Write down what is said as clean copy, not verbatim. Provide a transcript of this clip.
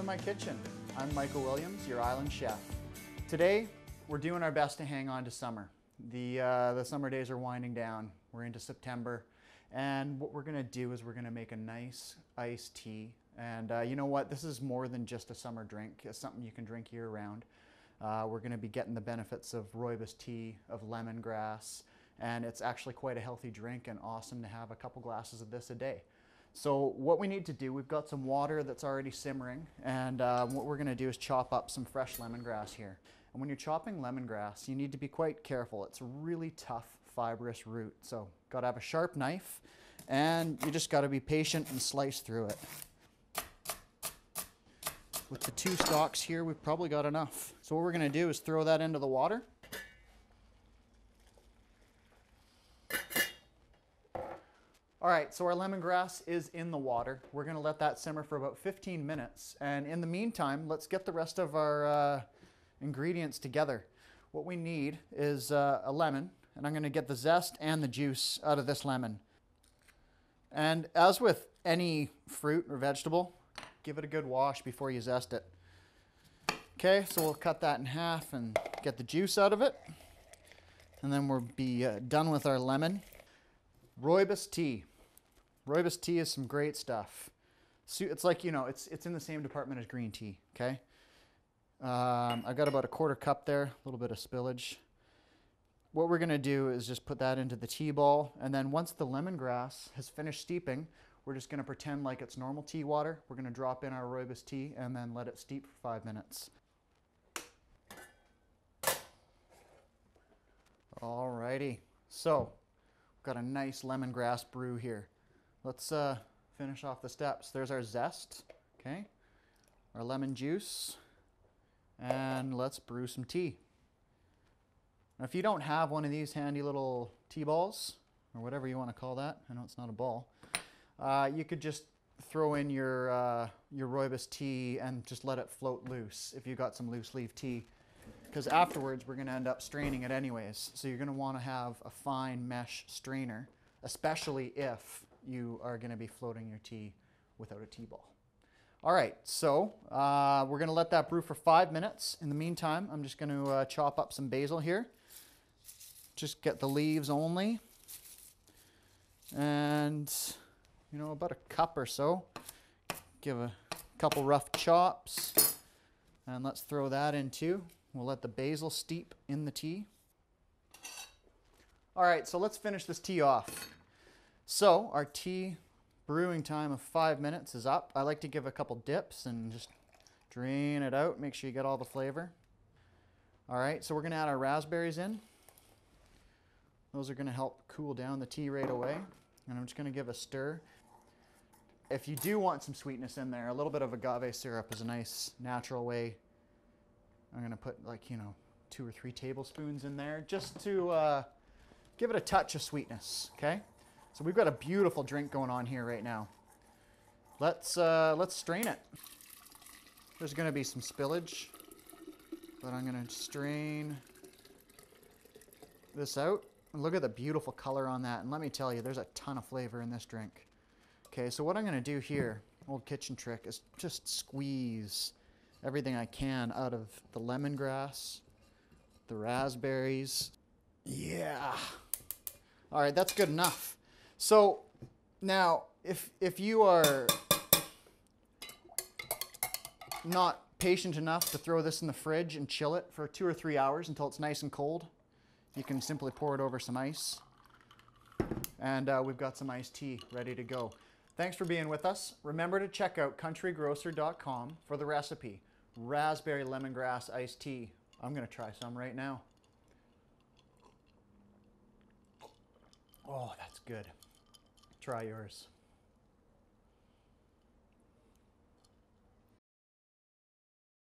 my kitchen. I'm Michael Williams, your island chef. Today, we're doing our best to hang on to summer. The summer days are winding down. We're into September. And what we're gonna do is we're gonna make a nice iced tea. And you know what? This is more than just a summer drink. It's something you can drink year round. We're gonna be getting the benefits of rooibos tea, of lemongrass, and it's actually quite a healthy drink and awesome to have a couple glasses of this a day. So what we need to do, we've got some water that's already simmering, and what we're gonna do is chop up some fresh lemongrass here. And when you're chopping lemongrass, you need to be quite careful. It's a really tough, fibrous root. So gotta have a sharp knife, and you just gotta be patient and slice through it. With the 2 stalks here, we've probably got enough. So what we're gonna do is throw that into the water. All right, so our lemongrass is in the water. We're gonna let that simmer for about 15 minutes. And in the meantime, let's get the rest of our ingredients together. What we need is a lemon, and I'm gonna get the zest and the juice out of this lemon. And as with any fruit or vegetable, give it a good wash before you zest it. Okay, so we'll cut that in half and get the juice out of it. And then we'll be done with our lemon. Rooibos tea. Rooibos tea is some great stuff. It's like, you know, it's in the same department as green tea, okay? I've got about a 1/4 cup there, a little bit of spillage. What we're gonna do is just put that into the tea ball, and then once the lemongrass has finished steeping, we're just gonna pretend like it's normal tea water. We're gonna drop in our rooibos tea and then let it steep for 5 minutes. Alrighty, so we've got a nice lemongrass brew here. Let's finish off the steps. There's our zest, okay? Our lemon juice, and let's brew some tea. Now, if you don't have one of these handy little tea balls, or whatever you want to call that, I know it's not a ball, you could just throw in your rooibos tea and just let it float loose if you've got some loose leaf tea. Because afterwards, we're going to end up straining it anyways. So you're going to want to have a fine mesh strainer, especially if you are going to be floating your tea without a tea ball. All right, so we're going to let that brew for 5 minutes. In the meantime, I'm just going to chop up some basil here. Just get the leaves only. And, you know, about a cup or so. Give a couple rough chops. And let's throw that in too. We'll let the basil steep in the tea. All right, so let's finish this tea off. So our tea brewing time of 5 minutes is up. I like to give a couple dips and just drain it out. Make sure you get all the flavor. All right, so we're gonna add our raspberries in. Those are gonna help cool down the tea right away. And I'm just gonna give a stir. If you do want some sweetness in there, a little bit of agave syrup is a nice natural way. I'm gonna put, like, you know, 2 or 3 tablespoons in there just to give it a touch of sweetness, okay? So we've got a beautiful drink going on here right now. Let's strain it. There's gonna be some spillage, but I'm gonna strain this out. And look at the beautiful color on that. And let me tell you, there's a ton of flavor in this drink. Okay, so what I'm gonna do here, old kitchen trick, is just squeeze everything I can out of the lemongrass, the raspberries. Yeah. All right, that's good enough. So now, if you are not patient enough to throw this in the fridge and chill it for 2 or 3 hours until it's nice and cold, you can simply pour it over some ice. And we've got some iced tea ready to go. Thanks for being with us. Remember to check out countrygrocer.com for the recipe. Raspberry lemongrass iced tea. I'm gonna try some right now. Oh, that's good. Try yours.